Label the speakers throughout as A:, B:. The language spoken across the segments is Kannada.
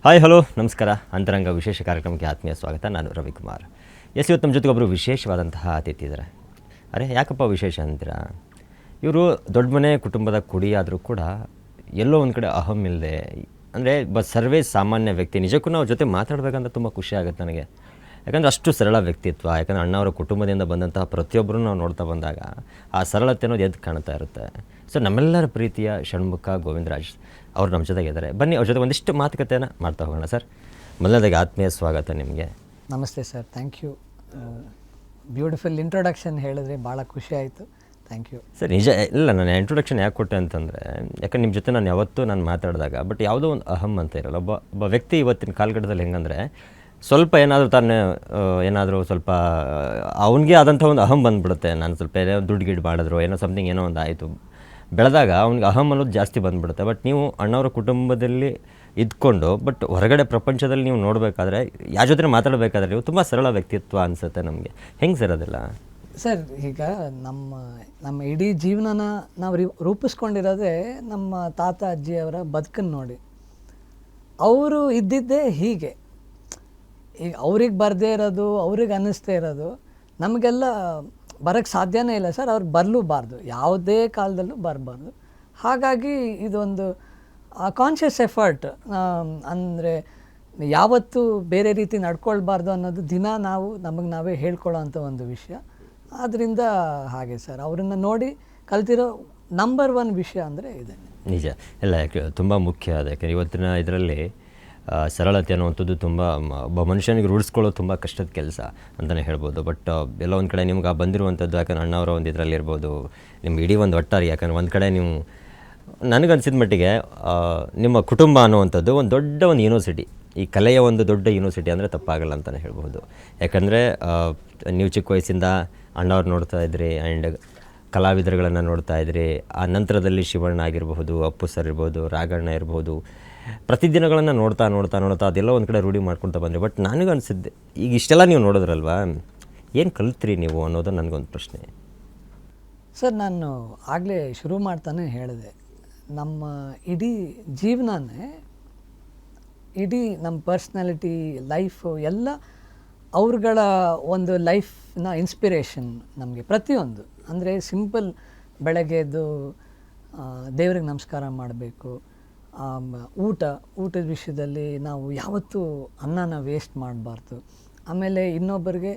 A: ಹಾಯ್ ಹಲೋ ನಮಸ್ಕಾರ. ಅಂತರಂಗ ವಿಶೇಷ ಕಾರ್ಯಕ್ರಮಕ್ಕೆ ಆತ್ಮೀಯ ಸ್ವಾಗತ. ನಾನು ರವಿಕುಮಾರ್. ಇವತ್ತು ನಮ್ಮ ಜೊತೆಗೆ ಒಬ್ಬರು ವಿಶೇಷವಾದಂತಹ ಅತಿಥಿ ಇದ್ದಾರೆ. ಅರೆ ಯಾಕಪ್ಪ ವಿಶೇಷ ಅಂತೀರಾ? ಇವರು ದೊಡ್ಡ ಮನೆ ಕುಟುಂಬದ ಕುಡಿಯಾದರೂ ಕೂಡ ಎಲ್ಲೋ ಒಂದು ಕಡೆ ಅಹಂ ಇಲ್ಲದೆ, ಅಂದರೆ ಸರ್ವೇ ಸಾಮಾನ್ಯ ವ್ಯಕ್ತಿ. ನಿಜಕ್ಕೂ ನಾವು ಜೊತೆ ಮಾತಾಡಬೇಕಂತ ತುಂಬ ಖುಷಿ ಆಗುತ್ತೆ ನನಗೆ. ಯಾಕಂದರೆ ಅಷ್ಟು ಸರಳ ವ್ಯಕ್ತಿತ್ವ. ಯಾಕಂದರೆ ಅಣ್ಣವರ ಕುಟುಂಬದಿಂದ ಬಂದಂತಹ ಪ್ರತಿಯೊಬ್ಬರೂ ನಾವು ನೋಡ್ತಾ ಬಂದಾಗ ಆ ಸರಳತೆ ಅನ್ನೋದು ಎದ್ದು ಕಾಣ್ತಾ ಇರುತ್ತೆ. ಸೊ ನಮ್ಮೆಲ್ಲರ ಪ್ರೀತಿಯ ಷಣ್ಮುಖ ಗೋವಿಂದರಾಜ್ ಅವರು ನಮ್ಮ ಜೊತೆಗಿದ್ದಾರೆ. ಬನ್ನಿ ಅವ್ರ ಜೊತೆ ಒಂದಿಷ್ಟು ಮಾತುಕತೆಯನ್ನು ಮಾಡ್ತಾ ಹೋಗೋಣ. ಸರ್, ಮೊದಲನೇದಾಗಿ ಆತ್ಮೀಯ ಸ್ವಾಗತ ನಿಮಗೆ.
B: ನಮಸ್ತೆ sir, thank you. Beautiful introduction ಹೇಳಿದ್ರೆ ಭಾಳ ಖುಷಿ ಆಯಿತು. Thank you
A: sir. ನಿಜ ಇಲ್ಲ, ನಾನು ಇಂಟ್ರೊಡಕ್ಷನ್ ಯಾಕೆ ಕೊಟ್ಟೆ ಅಂತಂದರೆ, ಯಾಕಂದ್ರೆ ನಿಮ್ಮ ಜೊತೆ ನಾನು ಯಾವತ್ತೂ ನಾನು ಮಾತಾಡಿದಾಗ ಬಟ್ ಯಾವುದೋ ಒಂದು ಅಹಂ ಅಂತ ಇರಲ್ಲ. ಒಬ್ಬ ವ್ಯಕ್ತಿ ಇವತ್ತಿನ ಕಾಲಘಟ್ಟದಲ್ಲಿ ಹೆಂಗಂದರೆ, ಸ್ವಲ್ಪ ಏನಾದರೂ ಸ್ವಲ್ಪ ಅವನಿಗೆ ಆದಂಥ ಒಂದು ಅಹಂ ಬಂದುಬಿಡುತ್ತೆ. ನಾನು ಸ್ವಲ್ಪ ಏನೋ ದುಡ್ಡು ಗಿಡ್ ಮಾಡಿದ್ರು, ಏನೋ ಸಮಥಿಂಗ್ ಏನೋ ಒಂದು ಆಯಿತು ಬೆಳೆದಾಗ ಅವ್ನಿಗೆ ಅಹಂ ಅನ್ನೋದು ಜಾಸ್ತಿ ಬಂದುಬಿಡುತ್ತೆ. ಬಟ್ ನೀವು ಅಣ್ಣವರ ಕುಟುಂಬದಲ್ಲಿ ಇದ್ಕೊಂಡು ಬಟ್ ಹೊರಗಡೆ ಪ್ರಪಂಚದಲ್ಲಿ ನೀವು ನೋಡಬೇಕಾದ್ರೆ, ಯಾರ ಜೊತೆ ಮಾತಾಡಬೇಕಾದ್ರೆ ನೀವು ತುಂಬ ಸರಳ ವ್ಯಕ್ತಿತ್ವ ಅನಿಸುತ್ತೆ ನಮಗೆ. ಹೆಂಗೆ ಸರ್ ಅದೆಲ್ಲ?
B: ಸರ್, ಈಗ ನಮ್ಮ ಇಡೀ ಜೀವನನ ನಾವು ರೂಪಿಸ್ಕೊಂಡಿರೋದೇ ನಮ್ಮ ತಾತ ಅಜ್ಜಿಯವರ ಬದುಕನ್ನು ನೋಡಿ. ಅವರು ಇದ್ದಿದ್ದೇ ಹೀಗೆ. ಈಗ ಅವ್ರಿಗೆ ಬರದೇ ಇರೋದು, ಅವ್ರಿಗೆ ಅನ್ನಿಸ್ದೇ ಇರೋದು ನಮಗೆಲ್ಲ ಬರೋಕ್ಕೆ ಸಾಧ್ಯನೇ ಇಲ್ಲ ಸರ್. ಅವ್ರಿಗೆ ಬರಲೂಬಾರ್ದು, ಯಾವುದೇ ಕಾಲದಲ್ಲೂ ಬರಬಾರ್ದು. ಹಾಗಾಗಿ ಇದೊಂದು ಕಾನ್ಷಿಯಸ್ ಎಫರ್ಟ್. ಅಂದರೆ ಯಾವತ್ತೂ ಬೇರೆ ರೀತಿ ನಡ್ಕೊಳ್ಬಾರ್ದು ಅನ್ನೋದು ದಿನ ನಮಗೆ ನಾವೇ ಹೇಳ್ಕೊಳ್ಳೋ ಅಂಥ ಒಂದು ವಿಷಯ. ಆದ್ದರಿಂದ ಹಾಗೆ ಸರ್, ಅವರನ್ನು ನೋಡಿ ಕಲ್ತಿರೋ ನಂಬರ್ 1 ವಿಷಯ ಅಂದರೆ ಇದೆ.
A: ನಿಜ ಇಲ್ಲ, ಯಾಕೆ ತುಂಬ ಮುಖ್ಯ. ಅದಕ್ಕೆ ಇವತ್ತಿನ ಇದರಲ್ಲಿ ಸರಳತೆ ಅನ್ನುವಂಥದ್ದು ತುಂಬ ಒಬ್ಬ ಮನುಷ್ಯನಿಗೆ ರೂಢಿಸ್ಕೊಳ್ಳೋದು ತುಂಬ ಕಷ್ಟದ ಕೆಲಸ ಅಂತಲೇ ಹೇಳ್ಬೋದು. ಬಟ್ ಎಲ್ಲ ಒಂದು ಕಡೆ ನಿಮ್ಗೆ ಬಂದಿರುವಂಥದ್ದು, ಯಾಕಂದ್ರೆ ಅಣ್ಣವರ ಒಂದು ಇದರಲ್ಲಿರ್ಬೋದು, ನಿಮ್ಗೆ ಇಡೀ ಒಂದು ಒಟ್ಟಾರೆ. ಯಾಕಂದ್ರೆ ಒಂದು ಕಡೆ ನೀವು, ನನಗನ್ಸಿದ ಮಟ್ಟಿಗೆ ನಿಮ್ಮ ಕುಟುಂಬ ಅನ್ನುವಂಥದ್ದು ಒಂದು ದೊಡ್ಡ ಒಂದು ಯೂನಿವರ್ಸಿಟಿ. ಈ ಕಲೆಯ ಒಂದು ದೊಡ್ಡ ಯೂನಿವರ್ಸಿಟಿ ಅಂದರೆ ತಪ್ಪಾಗಲ್ಲ ಅಂತಲೇ ಹೇಳ್ಬೋದು. ಯಾಕಂದರೆ ನೀವು ಚಿಕ್ಕ ವಯಸ್ಸಿಂದ ಅಣ್ಣವ್ರು ನೋಡ್ತಾ ಇದ್ರಿ, ಆ್ಯಂಡ್ ಕಲಾವಿದರುಗಳನ್ನು ನೋಡ್ತಾ ಇದ್ರಿ. ಆ ನಂತರದಲ್ಲಿ ಶಿವಣ್ಣ ಆಗಿರಬಹುದು, ಅಪ್ಪು ಸರ್ ಇರ್ಬೋದು, ರಾಘಣ್ಣ ಇರ್ಬೋದು, ಪ್ರತಿದಿನಗಳನ್ನು ನೋಡ್ತಾ ಅದೆಲ್ಲ ಒಂದು ಕಡೆ ರೂಢಿ ಮಾಡ್ಕೊಳ್ತಾ ಬಂದ್ರಿ. ಬಟ್ ನನಗೆ ಅನಿಸಿದ್ದೆ, ಈಗ ಇಷ್ಟೆಲ್ಲ ನೀವು ನೋಡಿದ್ರಲ್ವಾ, ಏನು ಕಲಿತ್ರಿ ನೀವು ಅನ್ನೋದು ನನಗೊಂದು ಪ್ರಶ್ನೆ.
B: ಸರ್, ನಾನು ಆಗಲೇ ಶುರು ಮಾಡ್ತಾನೆ ಹೇಳಿದೆ, ನಮ್ಮ ಇಡೀ ಜೀವನನೇ, ಇಡೀ ನಮ್ಮ ಪರ್ಸ್ನಾಲಿಟಿ, ಲೈಫು ಎಲ್ಲ ಅವ್ರುಗಳ ಒಂದು ಲೈಫ್ನ ಇನ್ಸ್ಪಿರೇಷನ್ ನಮಗೆ ಪ್ರತಿಯೊಂದು. ಅಂದರೆ ಸಿಂಪಲ್, ಬೆಳಗ್ಗೆ ಎದ್ದು ದೇವ್ರಿಗೆ ನಮಸ್ಕಾರ ಮಾಡಬೇಕು. ಊಟದ ವಿಷಯದಲ್ಲಿ ನಾವು ಯಾವತ್ತೂ ಅನ್ನನ ವೇಸ್ಟ್ ಮಾಡಬಾರ್ದು. ಆಮೇಲೆ ಇನ್ನೊಬ್ಬರಿಗೆ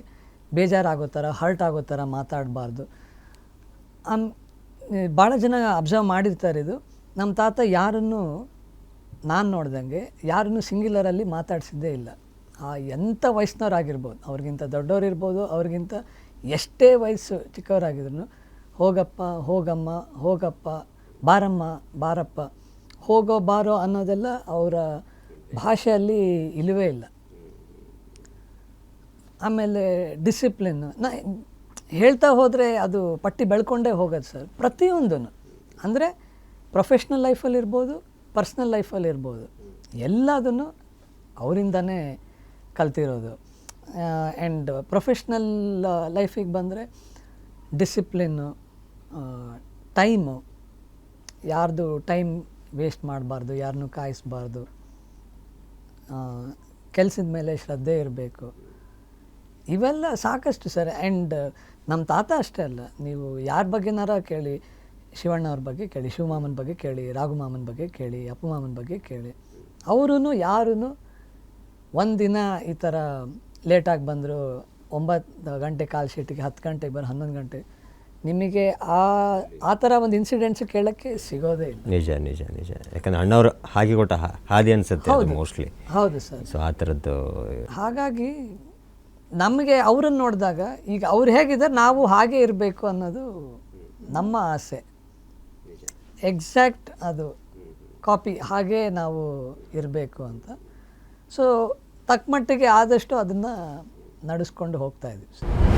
B: ಬೇಜಾರಾಗೋ ಥರ, ಹರ್ಟ್ ಆಗೋ ಥರ ಮಾತಾಡಬಾರ್ದು. ಭಾಳ ಜನ ಅಬ್ಸರ್ವ್ ಮಾಡಿರ್ತಾರೆ ಇದು. ನಮ್ಮ ತಾತ ಯಾರನ್ನು, ನಾನು ನೋಡ್ದಂಗೆ ಯಾರನ್ನು ಸಿಂಗ್ಯುಲರಲ್ಲಿ ಮಾತಾಡಿಸಿದ್ದೇ ಇಲ್ಲ. ಎಂಥ ವಯಸ್ಸಿನವ್ರಾಗಿರ್ಬೋದು, ಅವ್ರಿಗಿಂತ ದೊಡ್ಡವ್ರು ಇರ್ಬೋದು, ಅವ್ರಿಗಿಂತ ಎಷ್ಟೇ ವಯಸ್ಸು ಚಿಕ್ಕವರಾಗಿದ್ರು, ಹೋಗಪ್ಪ, ಹೋಗಮ್ಮ, ಹೋಗಪ್ಪ, ಬಾರಮ್ಮ, ಬಾರಪ್ಪ, ಹೋಗೋ ಬಾರೋ ಅನ್ನೋದೆಲ್ಲ ಅವರ ಭಾಷೆಯಲ್ಲಿ ಇಲ್ಲವೇ ಇಲ್ಲ. ಆಮೇಲೆ ಡಿಸಿಪ್ಲಿನ್ ಹೇಳ್ತಾ ಹೋದರೆ ಅದು ಪಟ್ಟಿ ಬೆಳ್ಕೊಂಡೇ ಹೋಗೋದು ಸರ್. ಪ್ರತಿಯೊಂದೂ ಅಂದರೆ ಪ್ರೊಫೆಷ್ನಲ್ ಲೈಫಲ್ಲಿರ್ಬೋದು, ಪರ್ಸ್ನಲ್ ಲೈಫಲ್ಲಿರ್ಬೋದು, ಎಲ್ಲದನ್ನು ಅವರಿಂದನೇ ಕಲ್ತಿರೋದು. ಆ್ಯಂಡ್ ಪ್ರೊಫೆಷ್ನಲ್ ಲೈಫಿಗೆ ಬಂದರೆ ಡಿಸಿಪ್ಲಿನ್ನು, ಟೈಮು, ಯಾರ್ದು ಟೈಮ್ ವೇಸ್ಟ್ ಮಾಡಬಾರ್ದು, ಯಾರನ್ನೂ ಕಾಯಿಸ್ಬಾರ್ದು, ಕೆಲಸದ ಮೇಲೆ ಶ್ರದ್ಧೆ ಇರಬೇಕು. ಇವೆಲ್ಲ ಸಾಕಷ್ಟು ಸರ್. ಆ್ಯಂಡ್ ನಮ್ಮ ತಾತ ಅಷ್ಟೇ ಅಲ್ಲ, ನೀವು ಯಾರ ಬಗ್ಗೆನಾರ ಕೇಳಿ, ಶಿವಣ್ಣವ್ರ ಬಗ್ಗೆ ಕೇಳಿ, ಶಿವಮಾಮನ ಬಗ್ಗೆ ಕೇಳಿ, ರಾಘುಮಾಮನ ಬಗ್ಗೆ ಕೇಳಿ, ಅಪ್ಪು ಮಾಮನ ಬಗ್ಗೆ ಕೇಳಿ, ಅವರೂ ಯಾರೂ ಒಂದಿನ ಈ ಥರ ಲೇಟಾಗಿ ಬಂದರು, 9 ಗಂಟೆ ಕಾಲ್ ಶೀಟಿಗೆ 10 ಗಂಟೆಗೆ ಬರೋ 11 ಗಂಟೆ, ನಿಮಗೆ ಆ ಥರ ಒಂದು ಇನ್ಸಿಡೆಂಟ್ಸ್ ಕೇಳೋಕ್ಕೆ ಸಿಗೋದೇ ಇಲ್ಲ.
A: ನಿಜ. ಯಾಕಂದರೆ ಅಣ್ಣವ್ರು ಹಾಗೆ ಕೊಟ್ಟ ಹಾದಿ ಅನಿಸುತ್ತೆ ಮೋಸ್ಟ್ಲಿ.
B: ಹೌದು ಸರ್.
A: ಸೊ ಆ ಥರದ್ದು. ಹಾಗಾಗಿ
B: ನಮಗೆ ಅವ್ರನ್ನ ನೋಡಿದಾಗ, ಈಗ ಅವ್ರು ಹೇಗಿದ್ದಾರೆ ನಾವು ಹಾಗೆ ಇರಬೇಕು ಅನ್ನೋದು ನಮ್ಮ ಆಸೆ. ಎಕ್ಸಾಕ್ಟ್ ಅದು ಕಾಪಿ, ಹಾಗೇ ನಾವು ಇರಬೇಕು ಅಂತ. ಸೊ ತಕ್ಕ ಮಟ್ಟಿಗೆ ಆದಷ್ಟು ಅದನ್ನು ನಡೆಸ್ಕೊಂಡು ಹೋಗ್ತಾ ಇದ್ದೀವಿ ಸರ್.